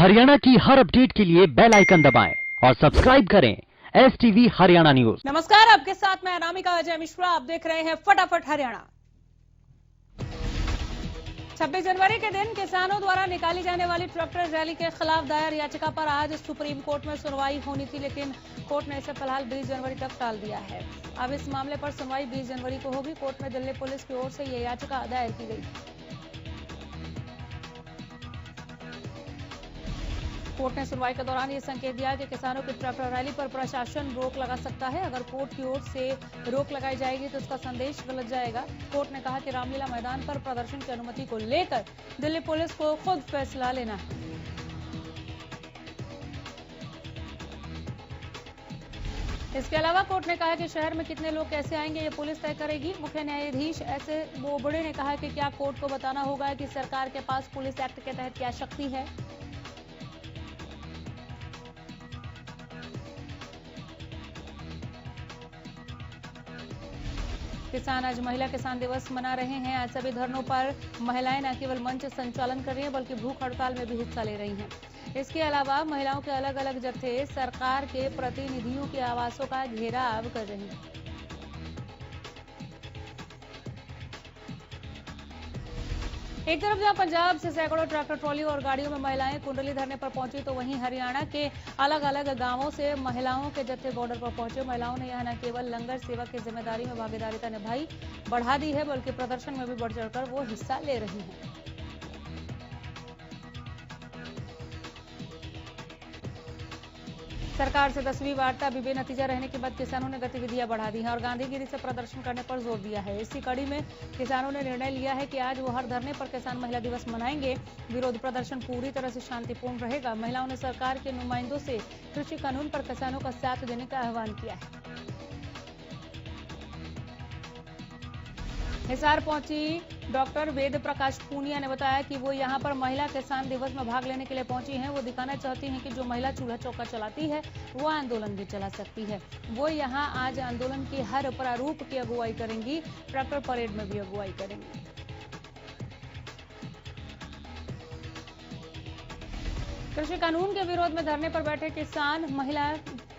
हरियाणा की हर अपडेट के लिए बेल आइकन दबाएं और सब्सक्राइब करें STV हरियाणा न्यूज। नमस्कार, आपके साथ मैं अनामिका अजय मिश्रा। आप देख रहे हैं फटाफट हरियाणा। 26 जनवरी के दिन किसानों द्वारा निकाली जाने वाली ट्रैक्टर रैली के खिलाफ दायर याचिका पर आज सुप्रीम कोर्ट में सुनवाई होनी थी, लेकिन कोर्ट ने इसे फिलहाल 20 जनवरी तक टाल दिया है। अब इस मामले पर सुनवाई 20 जनवरी को होगी। कोर्ट में दिल्ली पुलिस की ओर से यह याचिका दायर की गई। कोर्ट ने सुनवाई के दौरान ये संकेत दिया कि किसानों की ट्रैक्टर रैली पर प्रशासन रोक लगा सकता है। अगर कोर्ट की ओर से रोक लगाई जाएगी तो उसका संदेश गलत जाएगा। कोर्ट ने कहा कि रामलीला मैदान पर प्रदर्शन की अनुमति को लेकर दिल्ली पुलिस को खुद फैसला लेना है। इसके अलावा कोर्ट ने कहा कि शहर में कितने लोग कैसे आएंगे ये पुलिस तय करेगी। मुख्य न्यायाधीश एस.ए. बोबड़े ने कहा कि क्या कोर्ट को बताना होगा कि सरकार के पास पुलिस एक्ट के तहत क्या शक्ति है। किसान आज महिला किसान दिवस मना रहे हैं। आज सभी धरनों पर महिलाएं न केवल मंच संचालन कर रही हैं बल्कि भूख हड़ताल में भी हिस्सा ले रही हैं। इसके अलावा महिलाओं के अलग अलग जत्थे सरकार के प्रतिनिधियों के आवासों का घेराव कर रही हैं। एक तरफ जहां पंजाब से सैकड़ों ट्रैक्टर ट्रॉली और गाड़ियों में महिलाएं कुंडली धरने पर पहुंची, तो वहीं हरियाणा के अलग अलग गांवों से महिलाओं के जत्थे बॉर्डर पर पहुंचे। महिलाओं ने यहां न केवल लंगर सेवा की जिम्मेदारी में भागीदारिता निभाई बढ़ा दी है, बल्कि प्रदर्शन में भी बढ़ चढ़कर वो हिस्सा ले रही हैं। सरकार से 10वीं वार्ता अभी बेनतीजा रहने के बाद किसानों ने गतिविधियां बढ़ा दी हैं और गांधीगिरी से प्रदर्शन करने पर जोर दिया है। इसी कड़ी में किसानों ने निर्णय लिया है कि आज वो हर धरने पर किसान महिला दिवस मनाएंगे। विरोध प्रदर्शन पूरी तरह से शांतिपूर्ण रहेगा। महिलाओं ने सरकार के नुमाइंदों से कृषि कानून पर किसानों का साथ देने का आह्वान किया है। हिसार पहुंची डॉक्टर वेद प्रकाश पूनिया ने बताया कि वो यहां पर महिला किसान दिवस में भाग लेने के लिए पहुंची हैं। वो दिखाना चाहती हैं कि जो महिला चूल्हा चौका चलाती है वो आंदोलन भी चला सकती है। वो यहां आज आंदोलन के हर प्रारूप की अगुवाई करेंगी, ट्रैक्टर परेड में भी अगुवाई करेंगी। कृषि कानून के विरोध में धरने पर बैठे किसान महिला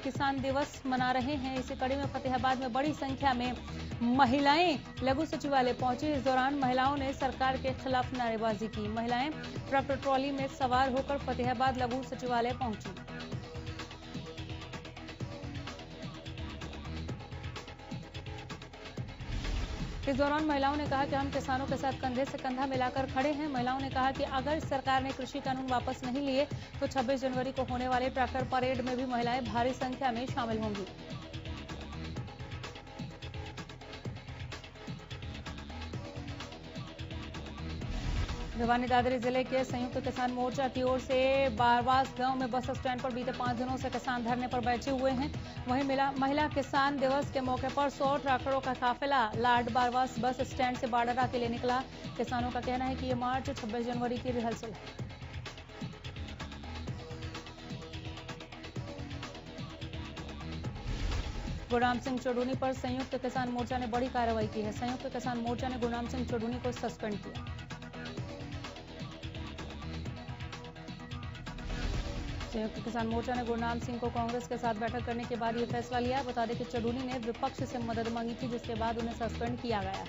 किसान दिवस मना रहे हैं। इसी कड़ी में फतेहाबाद में बड़ी संख्या में महिलाएं लघु सचिवालय पहुंची। इस दौरान महिलाओं ने सरकार के खिलाफ नारेबाजी की। महिलाएं ट्रैक्टर ट्रॉली में सवार होकर फतेहाबाद लघु सचिवालय पहुंची। इस दौरान महिलाओं ने कहा कि हम किसानों के साथ कंधे से कंधा मिलाकर खड़े हैं। महिलाओं ने कहा कि अगर सरकार ने कृषि कानून वापस नहीं लिए तो 26 जनवरी को होने वाले ट्रैक्टर परेड में भी महिलाएं भारी संख्या में शामिल होंगी। भिवानी दादरी जिले के संयुक्त किसान मोर्चा की ओर से बारवास गांव में बस स्टैंड पर बीते 5 दिनों से किसान धरने पर बैठे हुए हैं। वहीं महिला किसान दिवस के मौके पर 100 ट्रैक्टरों का काफिला लाड बारवास बस स्टैंड से बाडरा के लिए निकला। किसानों का कहना है कि ये मार्च 26 जनवरी की रिहर्सल है। गुरनाम सिंह चौधरी पर संयुक्त किसान मोर्चा ने बड़ी कार्रवाई की है। संयुक्त किसान मोर्चा ने गुरनाम सिंह चौधरी को सस्पेंड किया। संयुक्त किसान मोर्चा ने गुरनाम सिंह को कांग्रेस के साथ बैठक करने के बाद यह फैसला लिया। बता दें कि चौधरी ने विपक्ष से मदद मांगी थी, जिसके बाद उन्हें सस्पेंड किया गया है।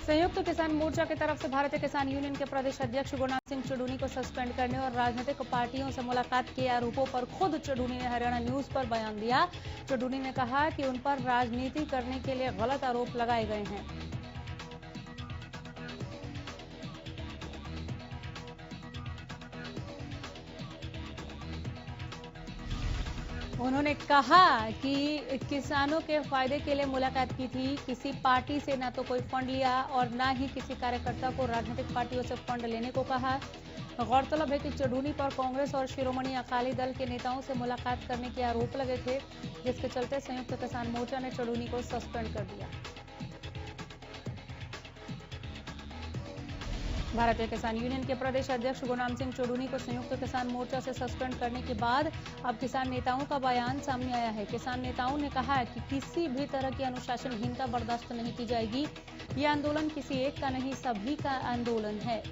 संयुक्त किसान मोर्चा की तरफ से भारतीय किसान यूनियन के प्रदेश अध्यक्ष गुरनाम सिंह चौधरी को सस्पेंड करने और राजनीतिक पार्टियों से मुलाकात के आरोपों पर खुद चौधरी ने हरियाणा न्यूज पर बयान दिया। चौधरी ने कहा कि उन पर राजनीति करने के लिए गलत आरोप लगाए गए हैं। उन्होंने कहा कि किसानों के फायदे के लिए मुलाकात की थी। किसी पार्टी से ना तो कोई फंड लिया और ना ही किसी कार्यकर्ता को राजनीतिक पार्टियों से फंड लेने को कहा। गौरतलब है कि चौधरी पर कांग्रेस और शिरोमणि अकाली दल के नेताओं से मुलाकात करने के आरोप लगे थे, जिसके चलते संयुक्त किसान मोर्चा ने चौधरी को सस्पेंड कर दिया। भारतीय किसान यूनियन के प्रदेश अध्यक्ष गुरनाम सिंह चोडूनी को संयुक्त किसान मोर्चा से सस्पेंड करने के बाद अब किसान नेताओं का बयान सामने आया है। किसान नेताओं ने कहा है कि किसी भी तरह की अनुशासनहीनता बर्दाश्त नहीं की जाएगी। ये आंदोलन किसी एक का नहीं, सभी का आंदोलन है।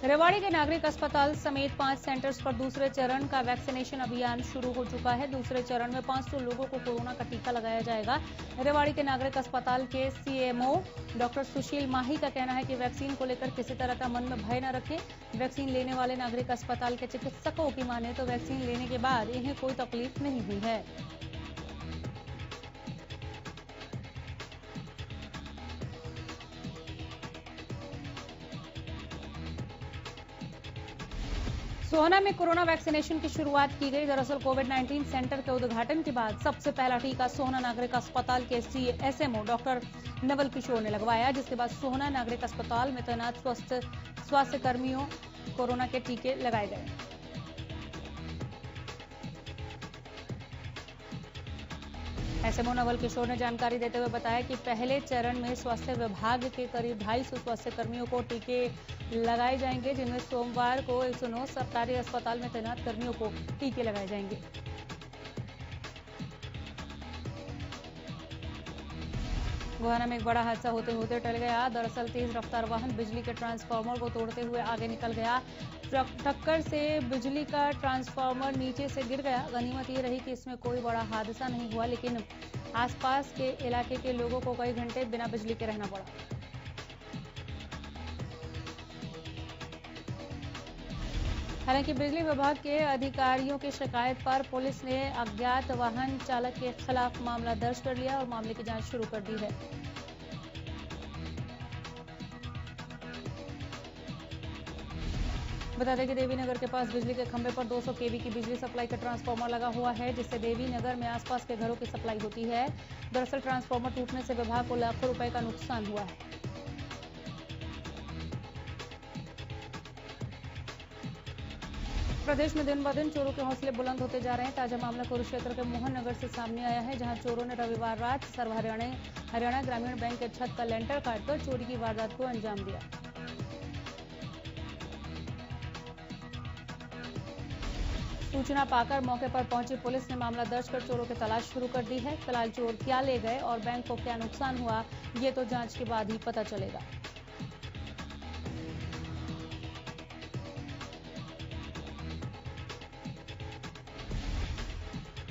रेवाड़ी के नागरिक अस्पताल समेत 5 सेंटर्स पर दूसरे चरण का वैक्सीनेशन अभियान शुरू हो चुका है। दूसरे चरण में 500 लोगों को कोरोना का टीका लगाया जाएगा। रेवाड़ी के नागरिक अस्पताल के सीएमओ डॉक्टर सुशील माही का कहना है कि वैक्सीन को लेकर किसी तरह का मन में भय न रखें। वैक्सीन लेने वाले नागरिक अस्पताल के चिकित्सकों की माने तो वैक्सीन लेने के बाद इन्हें कोई तकलीफ नहीं हुई है। सोहना में कोरोना वैक्सीनेशन की शुरुआत की गई। दरअसल कोविड-19 सेंटर के उद्घाटन के बाद सबसे पहला टीका सोहना नागरिक अस्पताल के एसएमओ डॉक्टर नवल किशोर ने लगवाया, जिसके बाद सोहना नागरिक अस्पताल में तैनात स्वास्थ्य कर्मियों कोरोना के टीके लगाए गए। एसएमओ नवल किशोर ने जानकारी देते हुए बताया कि पहले चरण में स्वास्थ्य विभाग के करीब 250 स्वास्थ्य कर्मियों को टीके लगाए जाएंगे, जिनमें सोमवार को 109 सरकारी अस्पताल में तैनात कर्मियों को टीके लगाए जाएंगे। गोहाना में एक बड़ा हादसा होते होते टल गया। दरअसल तेज रफ्तार वाहन बिजली के ट्रांसफार्मर को तोड़ते हुए आगे निकल गया। टक्कर से बिजली का ट्रांसफार्मर नीचे से गिर गया। गनीमत ये रही कि इसमें कोई बड़ा हादसा नहीं हुआ, लेकिन आसपास के इलाके के लोगों को कई घंटे बिना बिजली के रहना पड़ा। हालांकि बिजली विभाग के अधिकारियों की शिकायत पर पुलिस ने अज्ञात वाहन चालक के खिलाफ मामला दर्ज कर लिया और मामले की जांच शुरू कर दी है। बता दें कि देवीनगर के पास बिजली के खंभे पर 200 केवी की बिजली सप्लाई का ट्रांसफार्मर लगा हुआ है, जिससे देवीनगर में आसपास के घरों की सप्लाई होती है। दरअसल ट्रांसफार्मर टूटने से विभाग को लाखों रुपए का नुकसान हुआ है। प्रदेश में दिन ब दिन चोरों के हौसले बुलंद होते जा रहे हैं। ताजा मामला कुरुक्षेत्र के मोहन नगर से सामने आया है, जहां चोरों ने रविवार रात सर्व हरियाणा ग्रामीण बैंक के छत का लेंटर काटकर चोरी की वारदात को अंजाम दिया। सूचना पाकर मौके पर पहुंची पुलिस ने मामला दर्ज कर चोरों की तलाश शुरू कर दी है। फिलहाल चोर क्या ले गए और बैंक को क्या नुकसान हुआ, ये तो जांच के बाद ही पता चलेगा।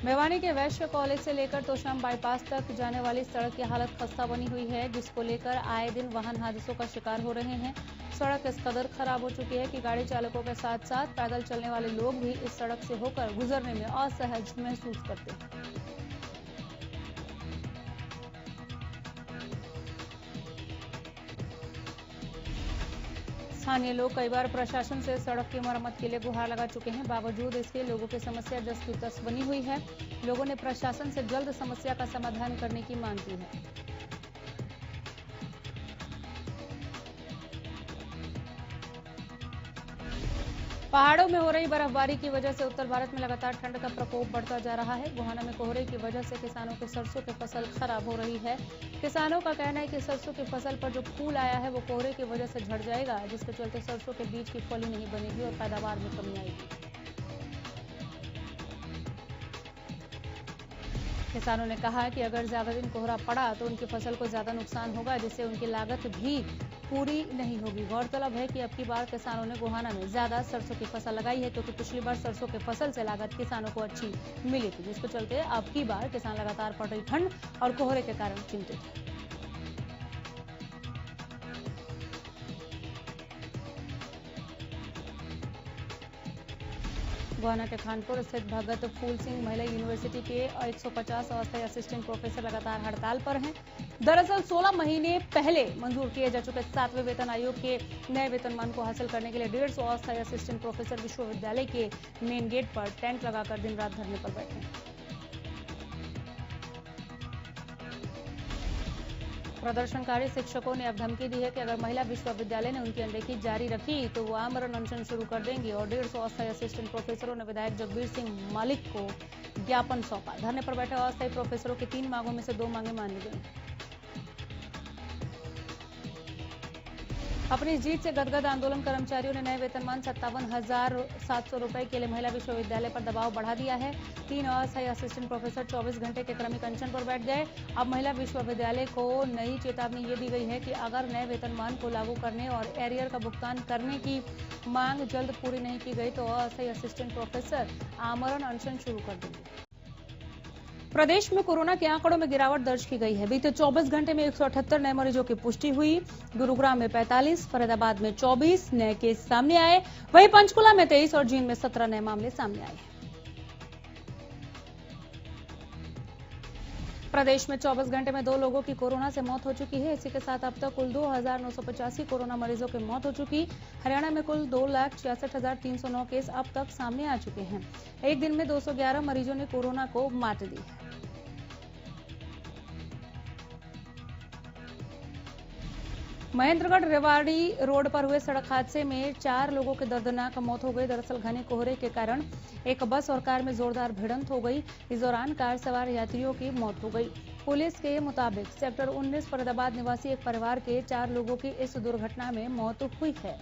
मेवानी के वैश्य कॉलेज से लेकर तोशाम बाईपास तक जाने वाली सड़क की हालत खस्ता बनी हुई है, जिसको लेकर आए दिन वाहन हादसों का शिकार हो रहे हैं। सड़क इस कदर खराब हो चुकी है कि गाड़ी चालकों के साथ साथ पैदल चलने वाले लोग भी इस सड़क से होकर गुजरने में असहज महसूस करते हैं। स्थानीय लोग कई बार प्रशासन से सड़क की मरम्मत के लिए गुहार लगा चुके हैं। बावजूद इसके लोगों की समस्या जस की तस बनी हुई है। लोगों ने प्रशासन से जल्द समस्या का समाधान करने की मांग की है। पहाड़ों में हो रही बर्फबारी की वजह से उत्तर भारत में लगातार ठंड का प्रकोप बढ़ता जा रहा है। गोहाना में कोहरे की वजह से किसानों की सरसों की फसल खराब हो रही है। किसानों का कहना है कि सरसों की फसल पर जो फूल आया है वो कोहरे की वजह से झड़ जाएगा, जिसके चलते सरसों के बीज की फली नहीं बनेगी और पैदावार में कमी आएगी। किसानों ने कहा कि अगर ज्यादा दिन कोहरा पड़ा तो उनकी फसल को ज्यादा नुकसान होगा, जिससे उनकी लागत भी पूरी नहीं होगी। गौरतलब है कि अब की बार किसानों ने गोहाना में ज्यादा सरसों की फसल लगाई है, क्योंकि पिछली बार सरसों की फसल से लागत किसानों को अच्छी मिली थी, जिसके चलते अब की बार किसान लगातार पड़ रही ठंड और कोहरे के कारण चिंतित है। गोहाना के खानपुर स्थित भगत फूल सिंह महिला यूनिवर्सिटी के 150 अस्थायी असिस्टेंट प्रोफेसर लगातार हड़ताल पर हैं। दरअसल 16 महीने पहले मंजूर किए जा चुके 7वें वेतन आयोग के नए वेतनमान को हासिल करने के लिए 150 अस्थायी असिस्टेंट प्रोफेसर विश्वविद्यालय के मेन गेट पर टेंट लगाकर दिन रात धरने पर बैठे हैं। प्रदर्शनकारी शिक्षकों ने अब धमकी दी है कि अगर महिला विश्वविद्यालय ने उनकी अनदेखी जारी रखी तो वो आमरण अनशन शुरू कर देंगी और 150 अस्थायी असिस्टेंट प्रोफेसरों ने विधायक जगबीर सिंह मालिक को ज्ञापन सौंपा। धरने पर बैठे अस्थायी प्रोफेसरों की 3 मांगों में से 2 मांगे मान ली गई। अपनी जीत से गदगद आंदोलन कर्मचारियों ने नए वेतनमान 57,700 रुपए के लिए महिला विश्वविद्यालय पर दबाव बढ़ा दिया है। 3 अस्थायी असिस्टेंट प्रोफेसर 24 घंटे के क्रमिक अनशन पर बैठ गए। अब महिला विश्वविद्यालय को नई चेतावनी ये दी गई है कि अगर नए वेतनमान को लागू करने और एरियर का भुगतान करने की मांग जल्द पूरी नहीं की गई तो अस्थायी असिस्टेंट प्रोफेसर आमरण अनशन शुरू कर देंगे। प्रदेश में कोरोना के आंकड़ों में गिरावट दर्ज की गई है। बीते 24 घंटे में 178 नए मरीजों की पुष्टि हुई। गुरुग्राम में 45, फरीदाबाद में 24 नए केस सामने आए। वहीं पंचकुला में 23 और जींद में 17 नए मामले सामने आए। प्रदेश में 24 घंटे में 2 लोगों की कोरोना से मौत हो चुकी है। इसी के साथ अब तक कुल 2,985 कोरोना मरीजों की मौत हो चुकी। हरियाणा में कुल 2,66,309 केस अब तक सामने आ चुके हैं। एक दिन में 211 मरीजों ने कोरोना को मात दी है। महेंद्रगढ़ रेवाड़ी रोड पर हुए सड़क हादसे में 4 लोगों की दर्दनाक मौत हो गई। दरअसल घने कोहरे के कारण एक बस और कार में जोरदार भिड़ंत हो गई। इस दौरान कार सवार यात्रियों की मौत हो गई। पुलिस के मुताबिक सेक्टर 19 फरीदाबाद निवासी एक परिवार के 4 लोगों की इस दुर्घटना में मौत हुई है।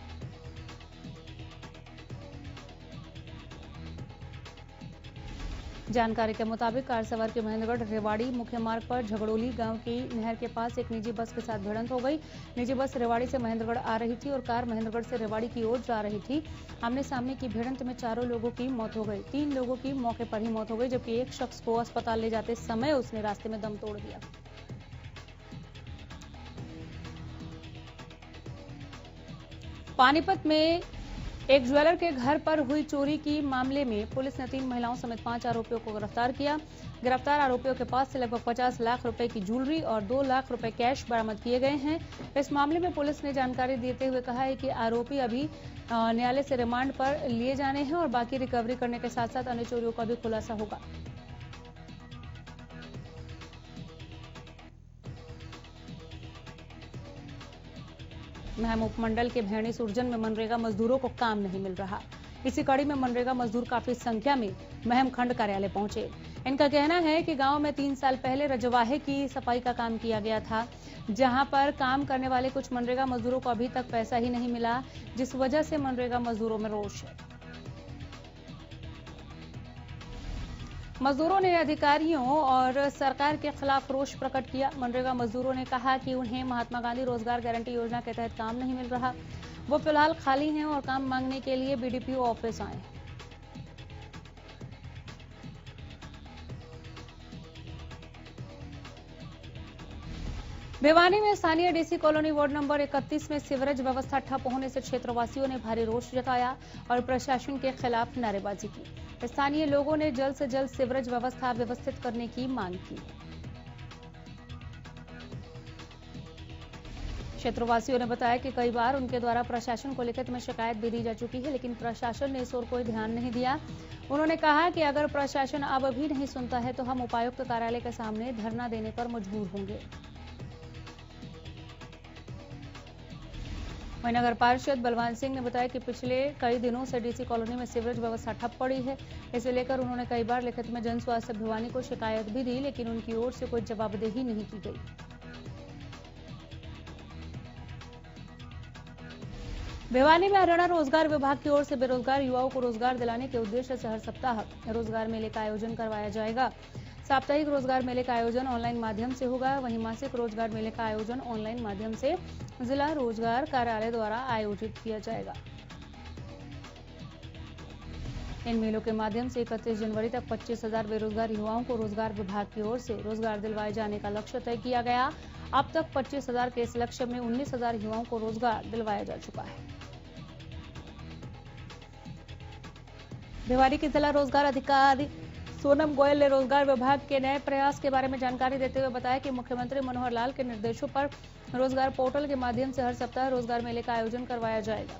जानकारी के मुताबिक कार सवार की महेंद्रगढ़ रेवाड़ी मुख्य मार्ग पर झगड़ोली गांव की नहर के पास एक निजी बस के साथ भिड़ंत हो गई। निजी बस रेवाड़ी से महेंद्रगढ़ आ रही थी और कार महेंद्रगढ़ से रेवाड़ी की ओर जा रही थी। आमने सामने की भिड़ंत में 4 लोगों की मौत हो गई। 3 लोगों की मौके पर ही मौत हो गई, जबकि एक शख्स को अस्पताल ले जाते समय उसने रास्ते में दम तोड़ दिया। पानीपत में एक ज्वेलर के घर पर हुई चोरी की मामले में पुलिस ने 3 महिलाओं समेत 5 आरोपियों को गिरफ्तार किया। गिरफ्तार आरोपियों के पास से लगभग 50 लाख रुपए की ज्वेलरी और 2 लाख रुपए कैश बरामद किए गए हैं। इस मामले में पुलिस ने जानकारी देते हुए कहा है कि आरोपी अभी न्यायालय से रिमांड पर लिए जाने हैं और बाकी रिकवरी करने के साथ साथ अन्य चोरियों का भी खुलासा होगा। महम उपमंडल के भैणी सुरजन में मनरेगा मजदूरों को काम नहीं मिल रहा। इसी कड़ी में मनरेगा मजदूर काफी संख्या में महम खंड कार्यालय पहुंचे। इनका कहना है कि गांव में 3 साल पहले रजवाहे की सफाई का काम किया गया था, जहां पर काम करने वाले कुछ मनरेगा मजदूरों को अभी तक पैसा ही नहीं मिला, जिस वजह से मनरेगा मजदूरों में रोष है। मजदूरों ने अधिकारियों और सरकार के खिलाफ रोष प्रकट किया। मनरेगा मजदूरों ने कहा कि उन्हें महात्मा गांधी रोजगार गारंटी योजना के तहत काम नहीं मिल रहा। वो फिलहाल खाली हैं और काम मांगने के लिए बीडीपीओ ऑफिस आए। भिवानी में स्थानीय डीसी कॉलोनी वार्ड नंबर 31 में सीवरेज व्यवस्था ठप होने से क्षेत्रवासियों ने भारी रोष जताया और प्रशासन के खिलाफ नारेबाजी की। स्थानीय लोगों ने जल्द से जल्द सीवरेज व्यवस्था व्यवस्थित करने की मांग की। क्षेत्रवासियों ने बताया कि कई बार उनके द्वारा प्रशासन को लिखित में शिकायत भी दी जा चुकी है, लेकिन प्रशासन ने इस ओर कोई ध्यान नहीं दिया। उन्होंने कहा कि अगर प्रशासन अब भी नहीं सुनता है तो हम उपायुक्त कार्यालय के सामने धरना देने पर मजबूर होंगे। वहीं नगर पार्षद बलवान सिंह ने बताया कि पिछले कई दिनों से डीसी कॉलोनी में सीवरेज व्यवस्था ठप पड़ी है। इसे लेकर उन्होंने कई बार लिखित में जन स्वास्थ्य भिवानी को शिकायत भी दी, लेकिन उनकी ओर से कोई जवाबदेही नहीं की गई। भिवानी में हरियाणा रोजगार विभाग की ओर से बेरोजगार युवाओं को रोजगार दिलाने के उद्देश्य से हर सप्ताह रोजगार मेले का आयोजन करवाया जाएगा। साप्ताहिक रोजगार मेले का आयोजन ऑनलाइन माध्यम से होगा। वहीं मासिक रोजगार मेले का आयोजन ऑनलाइन माध्यम से जिला रोजगार कार्यालय द्वारा आयोजित किया जाएगा। इन मेलों के माध्यम से 31 जनवरी तक 25,000 बेरोजगार युवाओं को रोजगार विभाग की ओर से रोजगार दिलवाए जाने का लक्ष्य तय किया गया। अब तक 25,000 के इस लक्ष्य में 19,000 युवाओं को रोजगार दिलवाया जा चुका है। भिवानी के जिला रोजगार अधिकारी सोनम गोयल ने रोजगार विभाग के नए प्रयास के बारे में जानकारी देते हुए बताया कि मुख्यमंत्री मनोहर लाल के निर्देशों पर रोजगार पोर्टल के माध्यम से हर सप्ताह रोजगार मेले का आयोजन करवाया जाएगा।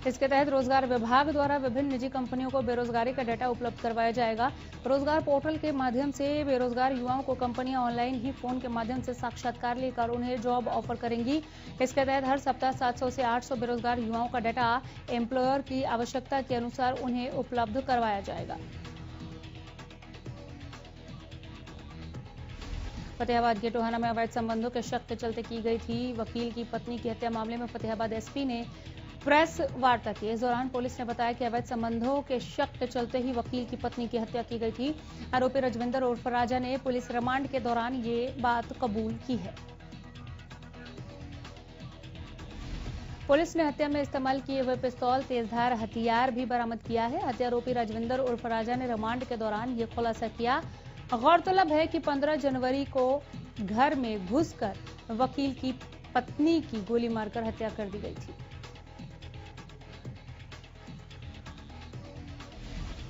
इसके तहत रोजगार विभाग द्वारा विभिन्न निजी कंपनियों को बेरोजगारी का डाटा उपलब्ध करवाया जाएगा। रोजगार पोर्टल के माध्यम से बेरोजगार युवाओं को कंपनियां ऑनलाइन ही फोन के माध्यम से साक्षात्कार लेकर उन्हें जॉब ऑफर करेंगी। इसके तहत हर सप्ताह 700 से 800 बेरोजगार युवाओं का डाटा एम्प्लॉयर की आवश्यकता के अनुसार उन्हें उपलब्ध करवाया जाएगा। फतेहाबाद के टोहाना में अवैध संबंधों के शक के चलते की गई थी वकील की पत्नी की हत्या मामले में फतेहाबाद एसपी ने प्रेस वार्ता की। इस दौरान पुलिस ने बताया कि अवैध संबंधों के शक के चलते ही वकील की पत्नी की हत्या की गई थी। आरोपी रजविंदर उर्फ राजा ने पुलिस रिमांड के दौरान ये बात कबूल की है। पुलिस ने हत्या में इस्तेमाल किए हुए पिस्तौल, तेजधार हथियार भी बरामद किया है। हत्यारोपी रजविंदर उर्फ राजा ने रिमांड के दौरान ये खुलासा किया। गौरतलब है कि 15 जनवरी को घर में घुसकर वकील की पत्नी की गोली मारकर हत्या कर दी गई थी।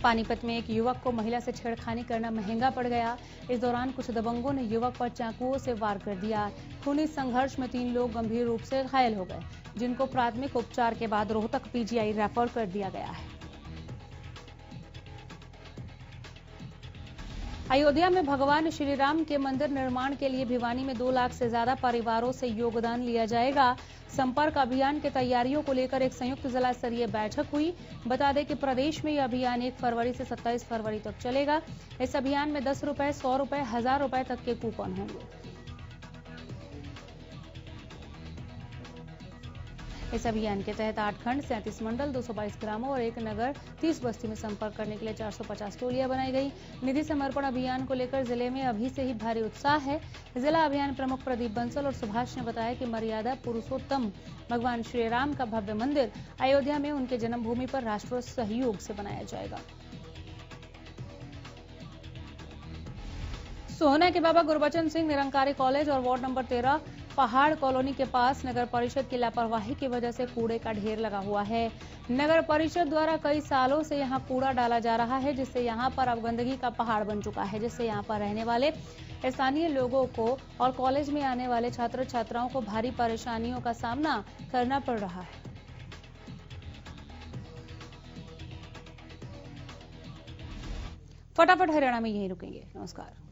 पानीपत में एक युवक को महिला से छेड़खानी करना महंगा पड़ गया। इस दौरान कुछ दबंगों ने युवक पर चाकुओं से वार कर दिया। खूनी संघर्ष में 3 लोग गंभीर रूप से घायल हो गए, जिनको प्राथमिक उपचार के बाद रोहतक पीजीआई रेफर कर दिया गया है। अयोध्या में भगवान श्री राम के मंदिर निर्माण के लिए भिवानी में 2 लाख से ज्यादा परिवारों से योगदान लिया जाएगा। संपर्क अभियान की तैयारियों को लेकर एक संयुक्त जिला स्तरीय बैठक हुई। बता दें कि प्रदेश में यह अभियान 1 फरवरी से 27 फरवरी तक चलेगा। इस अभियान में 10 रुपए, 100 रुपए, 1000 रुपए तक के कूपन होंगे। इस अभियान के तहत 8 खंड, 37 मंडल, 222 ग्रामों और 1 नगर, 30 बस्ती में संपर्क करने के लिए 450 टोलियां बनाई गई। निधि समर्पण अभियान को लेकर जिले में अभी से ही भारी उत्साह है। जिला अभियान प्रमुख प्रदीप बंसल और सुभाष ने बताया कि मर्यादा पुरुषोत्तम भगवान श्री राम का भव्य मंदिर अयोध्या में उनके जन्मभूमि पर राष्ट्रीय सहयोग से बनाया जाएगा। सोहना के बाबा गुरबचन सिंह निरंकारी कॉलेज और वार्ड नंबर 13 पहाड़ कॉलोनी के पास नगर परिषद की लापरवाही की वजह से कूड़े का ढेर लगा हुआ है। नगर परिषद द्वारा कई सालों से यहां कूड़ा डाला जा रहा है, जिससे यहां पर अब गंदगी का पहाड़ बन चुका है, जिससे यहां पर रहने वाले स्थानीय लोगों को और कॉलेज में आने वाले छात्र छात्राओं को भारी परेशानियों का सामना करना पड़ रहा है। फटाफट हरियाणा में यहीं रुकेंगे। नमस्कार।